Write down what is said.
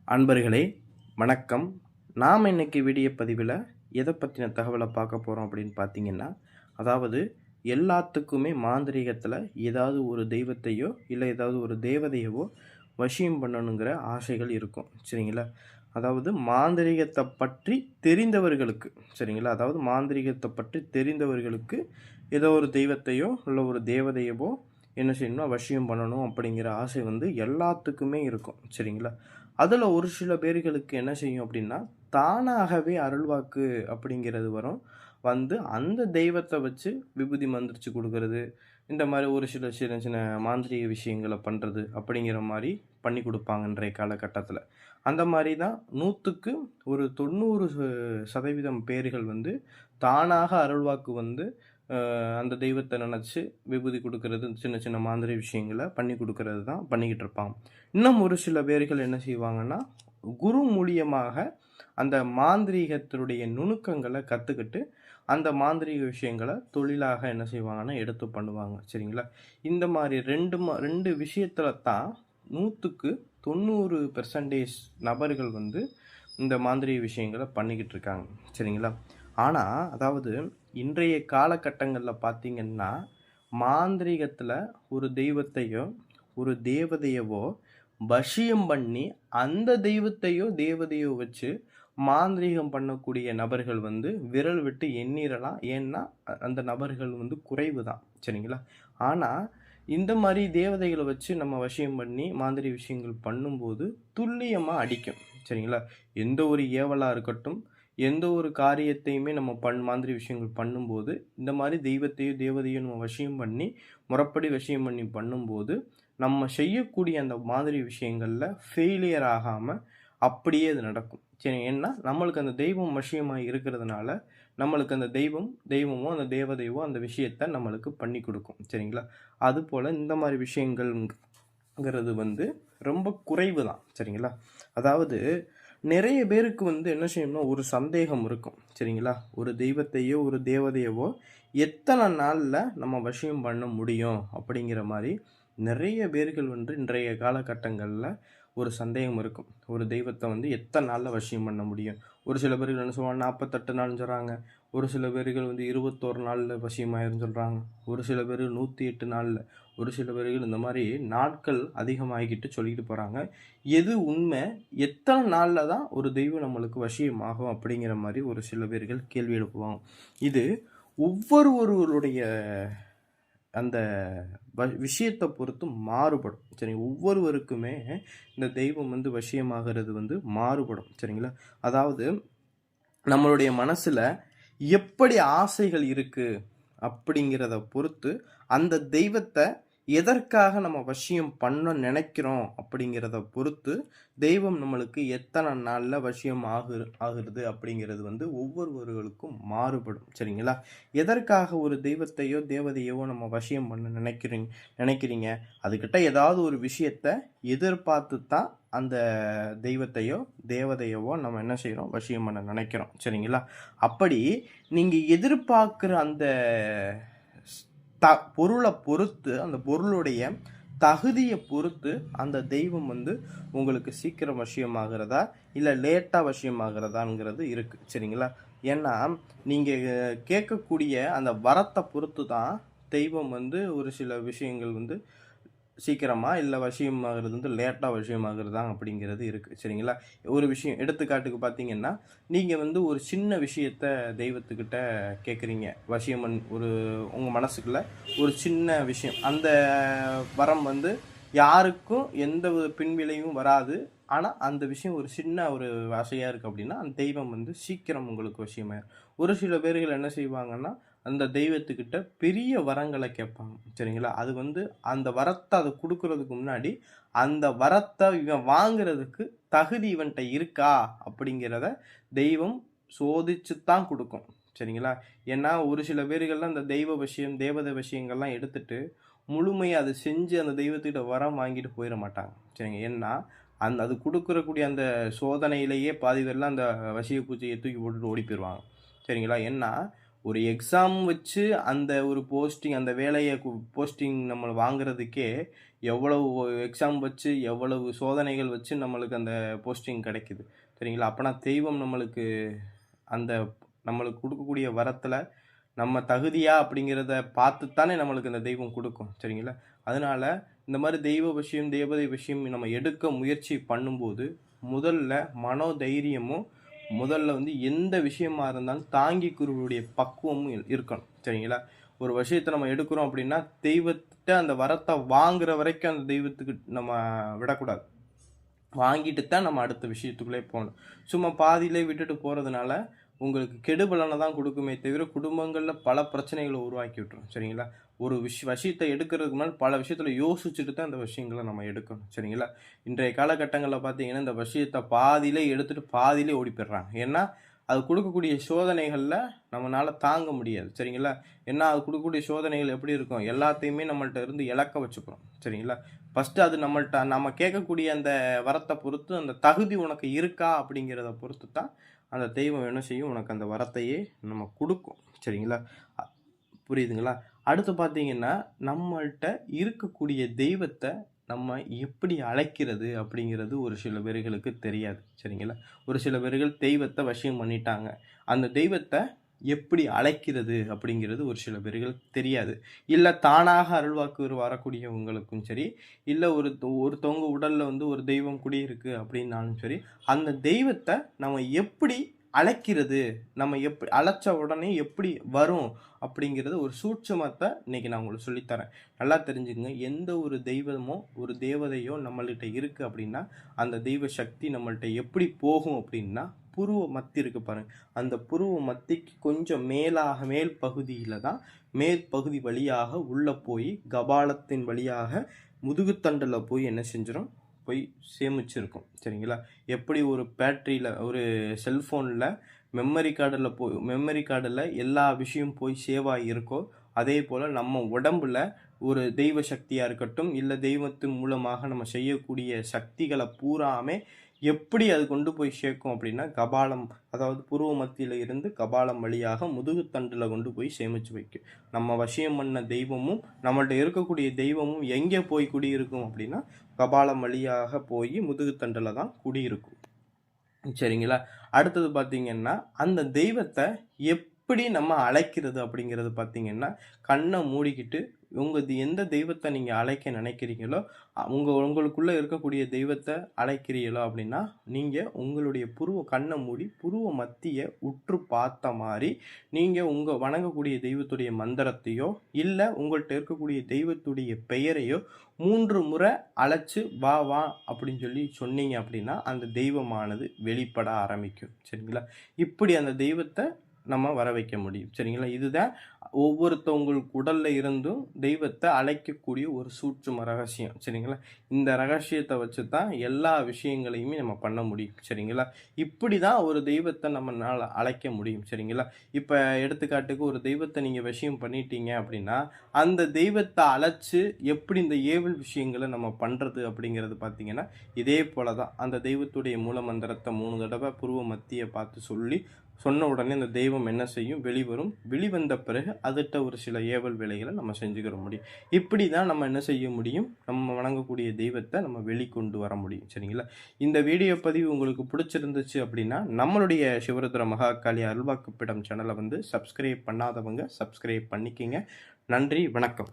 அன்பர்களே வணக்கம். நாம் இன்னைக்கு வீடியோ பதிவில் எதை பற்றின தகவலை பார்க்க போகிறோம் அப்படின்னு பார்த்தீங்கன்னா, அதாவது எல்லாத்துக்குமே மாந்திரீகத்தில் ஏதாவது ஒரு தெய்வத்தையோ இல்லை ஏதாவது ஒரு தேவதையவோ வசியம் பண்ணணுங்கிற ஆசைகள் இருக்கும். சரிங்களா? அதாவது மாந்திரீகத்தை பற்றி தெரிந்தவர்களுக்கு, சரிங்களா, அதாவது மாந்திரீகத்தை பற்றி தெரிந்தவர்களுக்கு ஏதோ ஒரு தெய்வத்தையோ இல்லை ஒரு தேவதையவோ என்ன செய்யணும்னா வசியம் பண்ணணும் அப்படிங்கிற ஆசை வந்து எல்லாத்துக்குமே இருக்கும். சரிங்களா? அதில் ஒரு சில பேர்களுக்கு என்ன செய்யும் அப்படின்னா, தானாகவே அருள்வாக்கு அப்படிங்கிறது வரும். வந்து அந்த தெய்வத்தை வச்சு விபூதி மந்திரிச்சு கொடுக்கறது, இந்த மாதிரி ஒரு சில சின்ன சின்ன மாந்திரீக விஷயங்களை பண்ணுறது அப்படிங்கிற மாதிரி பண்ணி கொடுப்பாங்க இன்றைய காலகட்டத்தில். அந்த மாதிரி தான் 100க்கு ஒரு 90% பேர்கள் வந்து தானாக அருள்வாக்கு வந்து அந்த தெய்வத்தை நினச்சி விபூதி கொடுக்கறது, சின்ன சின்ன மாந்திரீக விஷயங்களை பண்ணி கொடுக்கறது தான் பண்ணிக்கிட்டு இருப்பாங்க. இன்னும் ஒரு சில பேர்கள் என்ன செய்வாங்கன்னா, குரு மூலியமாக அந்த மாந்திரீகத்தினுடைய நுணுக்கங்களை கற்றுக்கிட்டு அந்த மாந்திரீக விஷயங்களை தொழிலாக என்ன செய்வாங்கன்னா எடுத்து பண்ணுவாங்க. சரிங்களா? இந்த மாதிரி ரெண்டு விஷயத்துல தான் 100க்கு 90% நபர்கள் வந்து இந்த மாந்திரீக விஷயங்களை பண்ணிக்கிட்டு இருக்காங்க. சரிங்களா? ஆனால் அதாவது இன்றைய காலகட்டங்களில் பார்த்தீங்கன்னா, மாந்திரீகத்தில் ஒரு தெய்வத்தையோ ஒரு தேவதையவோ வசியம் பண்ணி அந்த தெய்வத்தையோ தேவதையோ வச்சு மாந்திரீகம் பண்ணக்கூடிய நபர்கள் வந்து விரல் விட்டு எண்ணிரலாம். ஏன்னா அந்த நபர்கள் வந்து குறைவு தான். சரிங்களா? ஆனால் இந்த மாதிரி தேவதைகளை வச்சு நம்ம வசியம் பண்ணி மாந்திரீக விஷயங்கள் பண்ணும்போது துல்லியமாக அடிக்கும். சரிங்களா? எந்த ஒரு ஏவலாக இருக்கட்டும், எந்த ஒரு காரியத்தையுமே நம்ம மாந்திரி விஷயங்கள் பண்ணும்போது இந்த மாதிரி தெய்வத்தையோ தேவதையோ நம்ம வசியம் பண்ணி முறைப்படி வசியம் பண்ணி பண்ணும்போது நம்ம செய்யக்கூடிய அந்த மாதிரி விஷயங்களில் ஃபெயிலியர் ஆகாமல் அப்படியே அது நடக்கும். சரி, ஏன்னா நம்மளுக்கு அந்த தெய்வம் வசியமாக இருக்கிறதுனால நம்மளுக்கு அந்த தெய்வமோ அந்த தேவதையோ அந்த விஷயத்தை நம்மளுக்கு பண்ணி கொடுக்கும். சரிங்களா? அதுபோல் இந்த மாதிரி விஷயங்கள்ங்கிறது வந்து ரொம்ப குறைவு தான். சரிங்களா? அதாவது நிறைய பேருக்கு வந்து என்ன செய்யணும்னா ஒரு சந்தேகம் இருக்கும். சரிங்களா? ஒரு தெய்வத்தையோ ஒரு தேவதையவோ எத்தனை நாளில் நம்ம வசியம் பண்ண முடியும் அப்படிங்கிற மாதிரி நிறைய பேர்கள் வந்து இன்றைய காலகட்டங்களில் ஒரு சந்தேகம் இருக்கும். ஒரு தெய்வத்தை வந்து எத்தனை நாளில் வசியம் பண்ண முடியும்? ஒரு சில பேர்கள் என்ன சொல்லுவாங்க, 48 நாள்னு சொல்கிறாங்க. ஒரு சில பேர்கள் வந்து 21 நாளில் வசியமாயிருன்னு சொல்கிறாங்க. ஒரு சில பேர் 108 நாளில், ஒரு சில பேர்கள் இந்த மாதிரி நாட்கள் அதிகமாகிக்கிட்டு சொல்லிக்கிட்டு போகிறாங்க. எது உண்மை? எத்தனை நாளில் தான் ஒரு தெய்வம் நம்மளுக்கு வசியமாகும் அப்படிங்கிற மாதிரி ஒரு சில பேர்கள் கேள்வி எழுப்புவாங்க. இது ஒவ்வொருவருடைய அந்த விஷயத்தை பொறுத்து மாறுபடும். சரி, ஒவ்வொருவருக்குமே இந்த தெய்வம் வந்து வசியமாகிறது வந்து மாறுபடும். சரிங்களா? அதாவது நம்மளுடைய மனசுல எப்படி ஆசைகள் இருக்கு அப்படிங்கிறத பொறுத்து அந்த தெய்வத்தை எதற்காக நம்ம வசியம் பண்ண நினைக்கிறோம் அப்படிங்கிறத பொறுத்து தெய்வம் நம்மளுக்கு எத்தனை நாளில் வசியம் ஆகுறது அப்படிங்கிறது வந்து ஒவ்வொருவர்களுக்கும் மாறுபடும். சரிங்களா? எதற்காக ஒரு தெய்வத்தையோ தேவதையோ நம்ம வசியம் பண்ண நினைக்கிறீங்க அதுக்கிட்ட ஏதாவது ஒரு விஷயத்த எதிர்பார்த்து தான் அந்த தெய்வத்தையோ தேவதையவோ நம்ம என்ன செய்கிறோம், வசியம் பண்ண நினைக்கிறோம். சரிங்களா? அப்படி நீங்கள் எதிர்பார்க்குற அந்த பொருளை பொறுத்து, அந்த பொருளுடைய தகுதியை பொறுத்து அந்த தெய்வம் வந்து உங்களுக்கு சீக்கிரம் வசியமாகிறதா இல்லை லேட்டாக வசியமாகிறதாங்கிறது இருக்குது. சரிங்களா? ஏன்னா நீங்கள் கேட்கக்கூடிய அந்த வரத்தை பொறுத்து தான் தெய்வம் வந்து ஒரு சில விஷயங்கள் வந்து சீக்கிரமாக இல்லை வசியமாகிறது வந்து லேட்டாக வசியமாகிறதா அப்படிங்கிறது இருக்குது. சரிங்களா? ஒரு விஷயம் எடுத்துக்காட்டுக்கு பார்த்தீங்கன்னா, நீங்கள் வந்து ஒரு சின்ன விஷயத்த தெய்வத்துக்கிட்ட கேட்குறீங்க. வசியமன் ஒரு உங்கள் மனசுக்குள்ள ஒரு சின்ன விஷயம், அந்த வரம் வந்து யாருக்கும் எந்த பின்விளைவும் வராது. ஆனால் அந்த விஷயம் ஒரு சின்ன ஒரு ஆசையாக இருக்குது அப்படின்னா அந்த தெய்வம் வந்து சீக்கிரம் உங்களுக்கு வசியமாயிரும். ஒரு சில பேர்கள் என்ன செய்வாங்கன்னா, அந்த தெய்வத்துக்கிட்ட பெரிய வரங்களை கேட்பாங்க. சரிங்களா? அது வந்து அந்த வரத்தை அதை கொடுக்கறதுக்கு முன்னாடி அந்த வரத்தை இவன் வாங்குறதுக்கு தகுதி இவன்கிட்ட இருக்கா அப்படிங்கிறத தெய்வம் சோதிச்சு தான் கொடுக்கும். சரிங்களா? ஏன்னா ஒரு சில பேர்கள்லாம் அந்த தெய்வ விஷயம் தேவதை விஷயங்கள்லாம் எடுத்துட்டு முழுமையாக அதை செஞ்சு அந்த தெய்வத்துக்கிட்ட வரம் வாங்கிட்டு போயிட மாட்டாங்க. சரிங்க? ஏன்னா அது கொடுக்கறக்கூடிய அந்த சோதனையிலேயே பாதி பேர்லாம் அந்த வசிய பூஜையை தூக்கி போட்டுட்டு ஓடி போயிடுவாங்க. சரிங்களா? ஏன்னா ஒரு எக்ஸாம் வச்சு அந்த ஒரு போஸ்டிங் அந்த வேலையை போஸ்டிங் நம்ம வாங்குறதுக்கே எவ்வளவு எக்ஸாம் வச்சு, எவ்வளவு சோதனைகள் வச்சு நம்மளுக்கு அந்த போஸ்டிங் கிடைக்குது. சரிங்களா? அப்பன்னா தெய்வம் அந்த நம்மளுக்கு குடுக்கக்கூடிய வரத்தில, நம்ம தகுதியா அப்படிங்கிறத பார்த்து தானே நம்மளுக்கு அந்த தெய்வம் குடுக்கும். சரிங்களா? அதனால இந்த மாரி தெய்வ விஷயம், தேவதை விஷயம் நம்ம எடுக்க முயற்சி பண்ணும்போது, முதல்ல மனோதைரியமும், முதல்ல எந்த விஷயமா இருந்தாலும் தாங்கிக்கிறக்கூடிய பக்குவமும் இருக்கணும். சரிங்களா? ஒரு விஷயத்த நம்ம எடுக்கிறோம் அப்படின்னா, தெய்வத்த அந்த வரத்த வாங்குற வரைக்கும் அந்த தெய்வத்துக்கு நம்ம விடக்கூடாது. வாங்கிட்டு தான் நம்ம அடுத்த விஷயத்துக்குள்ளே போணும். சும்மா பாதியிலே விட்டுட்டு போறதுனால, உங்களுக்கு கெடுபலன தான் குடுக்குமே தவிர, குடும்பங்கள்ல பல பிரச்சனைகள உருவாக்கி விட்டுரும். சரிங்களா? ஒரு விஷயத்த எடுக்கிறதுக்கு முன்னாடி பல விஷயத்துல யோசிச்சுட்டு தான் இந்த விஷயங்கள நம்ம எடுக்கணும். சரிங்களா? இன்றைய காலகட்டங்கள்ல பார்த்தீங்கன்னா, இந்த விஷயத்த பாதியிலே எடுத்துட்டு பாதியிலே ஓடி போயிடுறாங்க. ஏன்னா, அது குடுக்கக்கூடிய சோதனைகள்ல நம்மனால தாங்க முடியாது. சரிங்களா? ஏன்னா, அது குடுக்கக்கூடிய சோதனைகள் எப்படி இருக்கும்? எல்லாத்தையுமே நம்மள்ட்ட இருந்து இழக்க வச்சுக்கும். சரிங்களா? ஃபர்ஸ்ட்டு அது நம்ம கேட்கக்கூடிய அந்த வரத்த பொறுத்து, அந்த தகுதி உனக்கு இருக்கா? அப்படிங்கிறத பொறுத்து தான், அந்த தெய்வம் என்ன செய்யும்? உனக்கு அந்த வரத்தையே குடுக்கும். சரிங்களா? அ புரியுதுங்களா? அடுத்து பார்த்தீங்கன்னா, நம்மள்ட்ட இருக்கக்கூடிய தெய்வத்த நம்ம எப்படி அழைக்கிறது? அப்படிங்கிறது ஒரு சில பேர்களுக்கு தெரியாது. சரிங்களா? ஒரு சில பேர்கள் தெய்வத்த வசியம் பண்ணிட்டாங்க. அந்த தெய்வத்த எப்படி அழைக்கிறது? அப்படிங்கிறது ஒரு சில பேர்களுக்கு தெரியாது. இல்ல தானாக அருள்வாக்கு வரக்கூடியவங்களுக்கும் சரி, இல்ல ஒருத்தவங்க உடல்ல ஒரு தெய்வம் குடியிருக்கு அப்படின்னாலும் சரி, அந்த தெய்வத்த நம்ம எப்படி அழைக்கிறது? நம்ம அழைச்ச உடனே எப்படி வரும்? அப்படிங்கிறது ஒரு சூட்சுமத்த இன்னைக்கு நான் உங்களுக்கு சொல்லி தரேன். நல்லா தெரிஞ்சுக்கங்க. எந்த ஒரு தெய்வமோ, ஒரு தேவதையோ நம்மள்ட்ட இருக்கு அப்படின்னா, அந்த தெய்வ சக்தி நம்மள்ட்ட எப்படி போகும் அப்படின்னா, புருவ மத்தி இருக்கு பாருங்க. அந்த புருவ மத்திக்கு கொஞ்சம் மேல் பகுதியில தான் மேல் பகுதி வழியாக உள்ள போய் கபாலத்தின் வழியாக முதுகுத்தண்டுல போய் என்ன செஞ்சிரும்? போய் சேமிச்சிருக்கும். சரிங்களா? எப்படி ஒரு பேட்டரியில ஒரு செல்ஃபோன்ல மெமரி கார்டுல எல்லா விஷயம் போய் சேவ் ஆகி இருக்கோ, அதே போல நம்ம உடம்புல ஒரு தெய்வ சக்தியா இருக்கட்டும், இல்ல தெய்வத்தின் மூலமாக நம்ம செய்யக்கூடிய சக்திகள பூராமே எப்படி அது கொண்டு போய் சேர்க்கும் அப்படின்னா, கபாலம் அதாவது புருவ மத்தியில இருந்து கபாலம் வழியாக முதுகுத்தண்டுல கொண்டு போய் சேமிச்சு வைக்கும். நம்ம வசியம் பண்ண தெய்வமும், நம்மள்ட்ட இருக்கக்கூடிய தெய்வமும் எங்கே போய் குடியிருக்கும் அப்படின்னா, கபாலம் வழியாக போய் முதுகுத்தண்டுல தான் குடியிருக்கும். சரிங்களா? அடுத்தது பார்த்தீங்கன்னா, அந்த தெய்வத்த எப்படி நம்ம அழைக்கிறது அப்படிங்கிறது பார்த்தீங்கன்னா, கண்ண மூடிக்கிட்டு எந்த தெய்வத்த நீங்க அழைக்க நினைக்கிறீங்களோ, உங்களுக்குள்ள இருக்கக்கூடிய தெய்வத்த அழைக்கிறீங்களோ அப்படின்னா, நீங்க உங்களுடைய கண்ண மூடி புருவ மத்திய உற்று பார்த்த மாரி, நீங்க உங்க வணங்கக்கூடிய தெய்வத்துடைய மந்திரத்தையோ, இல்ல உங்கள்ட்ட இருக்கக்கூடிய தெய்வத்துடைய பெயரையோ 3 முறை அழைச்சு வா வா அப்படின்னு சொல்லி சொன்னீங்க அப்படின்னா, அந்த தெய்வமானது வெளிப்பட ஆரம்பிக்கும். சரிங்களா? இப்படி அந்த தெய்வத்த நம்ம வர வைக்க முடியும். சரிங்களா? இதுதான் ஒவ்வொருத்தவங்களுக்கு உடல்ல இருந்தும் தெய்வத்த அழைக்கக்கூடிய ஒரு சூட்சும ரகசியம். சரிங்களா? இந்த ரகசியத்த வச்சு தான் எல்லா விஷயங்களையுமே நம்ம பண்ண முடியும். சரிங்களா? இப்படி தான் ஒரு தெய்வத்த நம்மனால அழைக்க முடியும். சரிங்களா? இப்ப எடுத்துக்காட்டுக்கு ஒரு தெய்வத்த நீங்க வசியம் பண்ணிட்டீங்க அப்படின்னா, அந்த தெய்வத்த அழைச்சு எப்படி இந்த ஏவல் விஷயங்கள நம்ம பண்றது அப்படிங்கிறது பார்த்தீங்கன்னா, இதே போல தான். அந்த தெய்வத்துடைய மூல மந்திரத்த 3 தடவ புருவ மத்திய பார்த்து சொல்லி, சொன்ன உடனே அந்த தெய்வம் என்ன செய்யும்? வெளிவரும். வெளிவந்த பிறகு அதுட்ட ஒரு சில ஏவல் வேலைகள நம்ம செஞ்சுக்கிற முடியும். இப்படி தான் நம்ம என்ன செய்ய முடியும்? நம்ம வணங்கக்கூடிய தெய்வத்த நம்ம வெளிக்கொண்டு வர முடியும். சரிங்களா? இந்த வீடியோ பதிவு உங்களுக்கு பிடிச்சிருந்துச்சு அப்படின்னா, நம்மளுடைய சிவருத்ர மகாகாளி அருள்வாக்குப்பிடம் சேனல சப்ஸ்கிரைப் பண்ணாதவங்க சப்ஸ்கிரைப் பண்ணிக்கங்க. நன்றி, வணக்கம்.